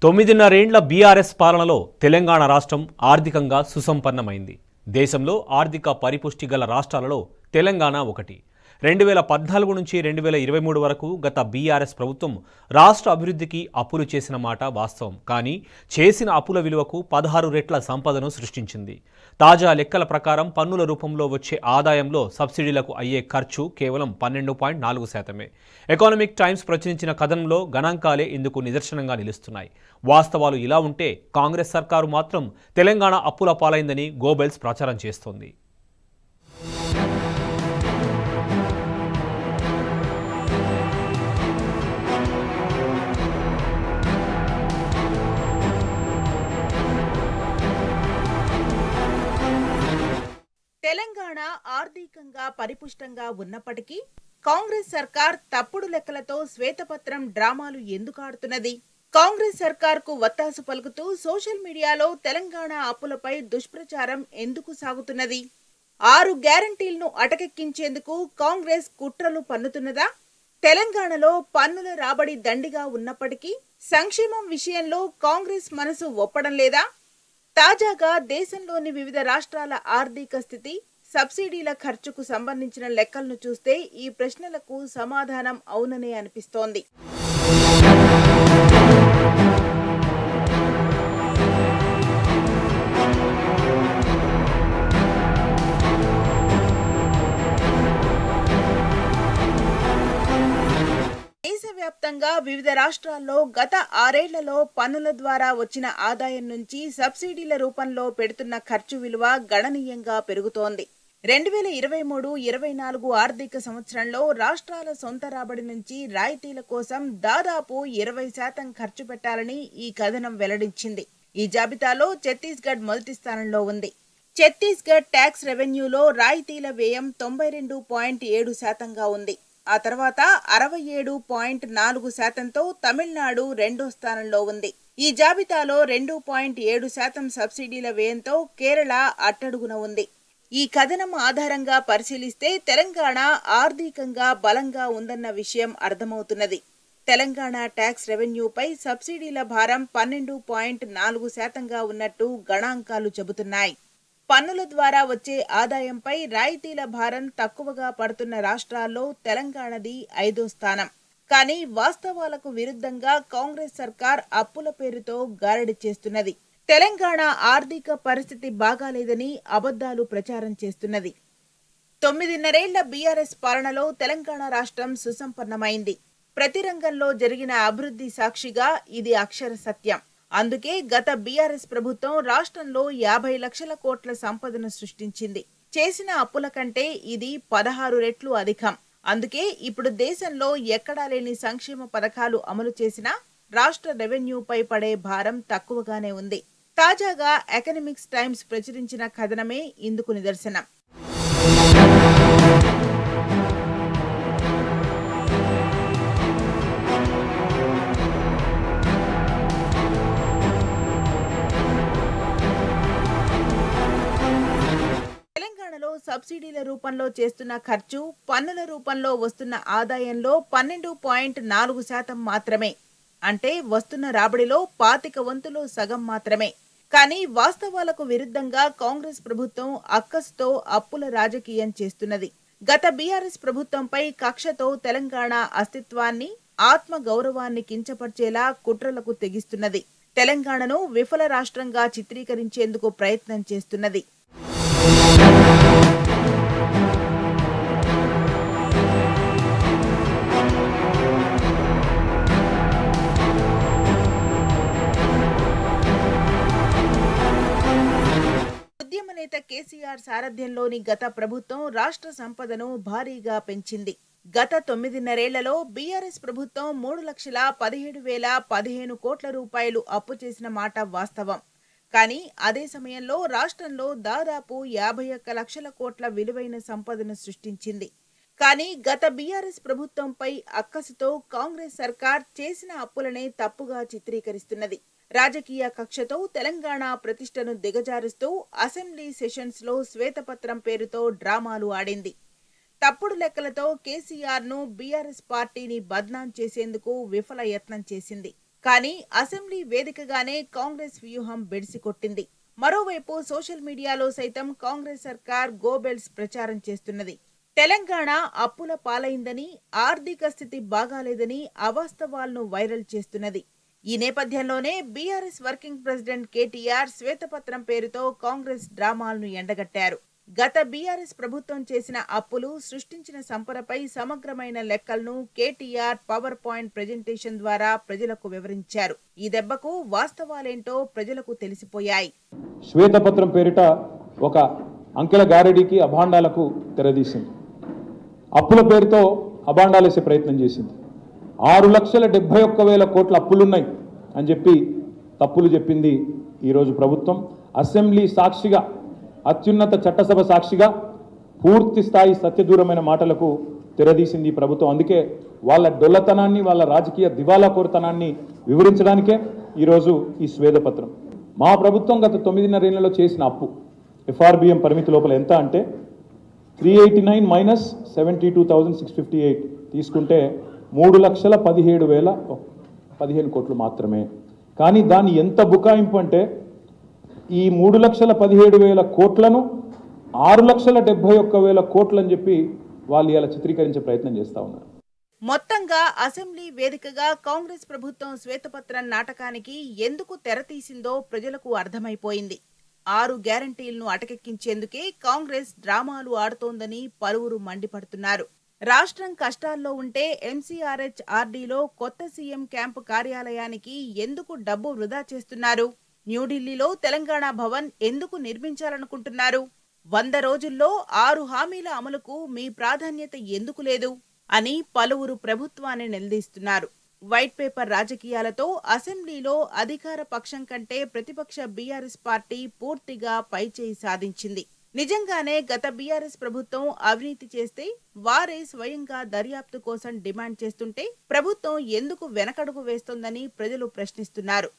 9.5 BRS పాలనలో తెలంగాణ రాష్ట్రం ఆర్థికంగా సుసంపన్నమైంది. దేశంలో ఆర్థిక పరిపుష్టి గల రాష్ట్రాలలో తెలంగాణ ఒకటి. 2014 నుంచి 2023 వరకు గత బీఆర్ఎస్ ప్రభుత్వం రాష్ట్ర అభివృద్ధికి అప్పులు చేసిన మాట వాస్తవం. కానీ చేసిన అప్పుల విలువకు 16 రెట్ల సంపదను సృష్టించింది. తాజా లెక్కల ప్రకారం పన్నుల రూపంలో వచ్చే ఆదాయంలో సబ్సిడీలకు అయ్యే ఖర్చు కేవలం 12.4%. ఎకనామిక్ టైమ్స్ ప్రచురించిన కథనంలో గణాంకాలే ఇందుకు నిదర్శనంగా నిలుస్తున్నాయి. వాస్తవాలు ఇలా ఉంటే కాంగ్రెస్ సర్కారు మాత్రం తెలంగాణ అప్పుల పాలైందని గోబెల్స్ ప్రచారం చేస్తోంది. తెలంగాణ ఆర్థికంగా పరిపుష్టంగా ఉన్నప్పటికీ కాంగ్రెస్ సర్కార్ తప్పుడు లెక్కలతో శ్వేతపత్రం డ్రామాలు ఎందుకు ఆడుతున్నది? కాంగ్రెస్ సర్కార్కు వత్తాసు పలుకుతూ సోషల్ మీడియాలో తెలంగాణ అప్పులపై దుష్ప్రచారం ఎందుకు సాగుతున్నది? 6 గ్యారంటీలను అటకెక్కించేందుకు కాంగ్రెస్ కుట్రలు పన్నుతున్నదా? తెలంగాణలో పన్నుల రాబడి దండిగా ఉన్నప్పటికీ సంక్షేమం విషయంలో కాంగ్రెస్ మనసు ఒప్పడం లేదా? తాజాగా దేశంలోని వివిధ రాష్ట్రాల ఆర్థిక స్థితి, సబ్సిడీల ఖర్చుకు సంబంధించిన లెక్కలను చూస్తే ఈ ప్రశ్నలకు సమాధానం అవుననే అనిపిస్తోంది. దేశవ్యాప్తంగా వివిధ రాష్ట్రాల్లో గత 6 ఏళ్లలో పన్నుల ద్వారా వచ్చిన ఆదాయం నుంచి సబ్సిడీల రూపంలో పెడుతున్న ఖర్చు విలువ గణనీయంగా పెరుగుతోంది. 2023-24 ఆర్థిక సంవత్సరంలో రాష్ట్రాల సొంత రాబడి నుంచి రాయితీల కోసం దాదాపు 20% ఖర్చు పెట్టాలని ఈ కథనం వెల్లడించింది. ఈ జాబితాలో ఛత్తీస్గఢ్ మొదటి స్థానంలో ఉంది. ఛత్తీస్గఢ్ ట్యాక్స్ రెవెన్యూలో రాయితీల వ్యయం 92.7%గా ఉంది. ఆ తర్వాత 67.4%తో తమిళనాడు రెండో స్థానంలో ఉంది. ఈ జాబితాలో 2.7% సబ్సిడీల వ్యయంతో కేరళ అట్టడుగున ఉంది. ఈ కథనం ఆధారంగా పరిశీలిస్తే తెలంగాణ ఆర్థికంగా బలంగా ఉందన్న విషయం అర్థమవుతున్నది. తెలంగాణ ట్యాక్స్ రెవెన్యూపై సబ్సిడీల భారం 12.4%గా ఉన్నట్టు గణాంకాలు చెబుతున్నాయి. పన్నుల ద్వారా వచ్చే ఆదాయంపై రాయితీల భారం తక్కువగా పడుతున్న రాష్ట్రాల్లో తెలంగాణది 5వ స్థానం. కానీ వాస్తవాలకు విరుద్ధంగా కాంగ్రెస్ సర్కార్ అప్పుల పేరుతో గారడి చేస్తున్నది. తెలంగాణ ఆర్థిక పరిస్థితి బాగాలేదని అబద్ధాలు ప్రచారం చేస్తున్నది. 9.5 ఏళ్ల బీఆర్ఎస్ పాలనలో తెలంగాణ రాష్ట్రం సుసంపన్నమైంది. ప్రతి రంగంలో జరిగిన అభివృద్ధి సాక్షిగా ఇది అక్షర సత్యం. అందుకే గత బీఆర్ఎస్ ప్రభుత్వం రాష్ట్రంలో 50 లక్షల కోట్ల సంపదను సృష్టించింది. చేసిన అప్పుల కంటే ఇది 16 రెట్లు అధికం. అందుకే ఇప్పుడు దేశంలో ఎక్కడా లేని సంక్షేమ పథకాలు అమలు చేసినా రాష్ట్ర రెవెన్యూపై పడే భారం తక్కువగానే ఉంది. తాజాగా ఎకనామిక్స్ టైమ్స్ ప్రచురించిన కథనమే ఇందుకు నిదర్శనం. తెలంగాణలో సబ్సిడీల రూపంలో చేస్తున్న ఖర్చు పన్నుల రూపంలో వస్తున్న ఆదాయంలో 12.4% మాత్రమే. అంటే వస్తున్న రాబడిలో 25 వంతులో సగం మాత్రమే. కానీ వాస్తవాలకు విరుద్ధంగా కాంగ్రెస్ ప్రభుత్వం అక్కసుతో అప్పుల రాజకీయం చేస్తున్నది. గత బీఆర్ఎస్ ప్రభుత్వంపై కక్షతో తెలంగాణ అస్తిత్వాన్ని, ఆత్మ గౌరవాన్ని కించపర్చేలా కుట్రలకు తెగిస్తున్నది. తెలంగాణను విఫల రాష్ట్రంగా చిత్రీకరించేందుకు ప్రయత్నం చేస్తున్నది. ఉద్యమ నేత కేసీఆర్ సారథ్యంలోని గత ప్రభుత్వం రాష్ట్ర సంపదను భారీగా పెంచింది. గత 9.5 ఏళ్లలో బీఆర్ఎస్ ప్రభుత్వం 3,17,015 కోట్ల రూపాయలు అప్పు చేసిన మాట వాస్తవం. కానీ అదే సమయంలో రాష్ట్రంలో దాదాపు 51 లక్షల కోట్ల విలువైన సంపదను సృష్టించింది. కానీ గత బీఆర్ఎస్ ప్రభుత్వంపై అక్కసుతో కాంగ్రెస్ సర్కార్ చేసిన అప్పులనే తప్పుగా చిత్రీకరిస్తున్నది. రాజకీయ కక్షతో తెలంగాణ ప్రతిష్టను దిగజారుస్తూ అసెంబ్లీ సెషన్స్ లో శ్వేతపత్రం పేరుతో డ్రామాలు ఆడింది. తప్పుడు లెక్కలతో కేసీఆర్ ను బీఆర్ఎస్ పార్టీని బద్నాం చేసేందుకు విఫల యత్నం చేసింది. కానీ అసెంబ్లీ వేదికగానే కాంగ్రెస్ వ్యూహం బెడిసికొట్టింది. మరోవైపు సోషల్ మీడియాలో సైతం కాంగ్రెస్ సర్కార్ గోబెల్స్ ప్రచారం చేస్తున్నది. తెలంగాణ అప్పుల పాలైందని, ఆర్థిక స్థితి బాగాలేదని అవాస్తవాలను వైరల్ చేస్తున్నది. ఈ నేపథ్యంలోనే బీఆర్ఎస్ వర్కింగ్ ప్రెసిడెంట్ కేటీఆర్ శ్వేతపత్రం పేరుతో కాంగ్రెస్ డ్రామాలను ఎండగట్టారు. గత బీఆర్ఎస్ ప్రభుత్వం చేసిన అప్పులు, సృష్టించిన సంపదపై సమగ్రమైన లెక్కలను కేటీఆర్ పవర్ పాయింట్ ప్రెజెంటేషన్ ద్వారా ప్రజలకు వివరించారు. ఈ దెబ్బకు వాస్తవాలేంటో ప్రజలకు తెలిసిపోయాయి. శ్వేతపత్రం పేరిట ఒక అంకెల గారడీకి, అభాండాలకు తెరదీసింది. అప్పుల పేరుతో అభాండాలేసే ప్రయత్నం చేసింది. 6,71,000 కోట్ల అప్పులున్నాయి అని చెప్పి తప్పులు చెప్పింది ఈరోజు ప్రభుత్వం. అసెంబ్లీ సాక్షిగా, అత్యున్నత చట్టసభ సాక్షిగా పూర్తి స్థాయి సత్యదూరమైన మాటలకు తెరదీసింది ఈ ప్రభుత్వం. అందుకే వాళ్ళ డొల్లతనాన్ని, వాళ్ళ రాజకీయ దివాలా కోరుతనాన్ని వివరించడానికే ఈరోజు ఈ శ్వేతపత్రం. మా ప్రభుత్వం గత 9.5 ఏళ్లలో చేసిన అప్పు ఎఫ్ఆర్బిఎం పరిమితి లోపల ఎంత అంటే 389 మైనస్ 72,658 తీసుకుంటే 3,17,015 కోట్లు మాత్రమే. కానీ దాని ఎంత బుకాయింపు అంటే ఈ 3,17,000 కోట్లను 6,71,000 కోట్లు అని చెప్పి వాళ్ళు ఇలా చిత్రీకరించే ప్రయత్నం చేస్తూ ఉన్నారు. మొత్తంగా అసెంబ్లీ వేదికగా కాంగ్రెస్ ప్రభుత్వం శ్వేతపత్రం నాటకానికి ఎందుకు తెరతీసిందో ప్రజలకు అర్థమైపోయింది. 6 గ్యారంటీలను అటకెక్కించేందుకే కాంగ్రెస్ డ్రామాలు ఆడుతోందని పలువురు మండిపడుతున్నారు. రాష్ట్రం కష్టాల్లో ఉంటే ఎంసీఆర్హెచ్ ఆర్డీలో కొత్త సీఎం క్యాంపు కార్యాలయానికి ఎందుకు డబ్బు వృధా చేస్తున్నారు? న్యూఢిల్లీలో తెలంగాణ భవన్ ఎందుకు నిర్మించాలనుకుంటున్నారు? 100 రోజుల్లో 6 హామీల అమలుకు మీ ప్రాధాన్యత ఎందుకు లేదు అని పలువురు ప్రభుత్వాన్ని నిలదీస్తున్నారు. వైట్ పేపర్ రాజకీయాలతో అసెంబ్లీలో అధికార పక్షం కంటే ప్రతిపక్ష బీఆర్ఎస్ పార్టీ పూర్తిగా పైచేయి సాధించింది. నిజంగానే గత బీఆర్ఎస్ ప్రభుత్వం అవినీతి చేస్తే వారే స్వయంగా దర్యాప్తు కోసం డిమాండ్ చేస్తుంటే ప్రభుత్వం ఎందుకు వెనకడుగు వేస్తోందని ప్రజలు ప్రశ్నిస్తున్నారు.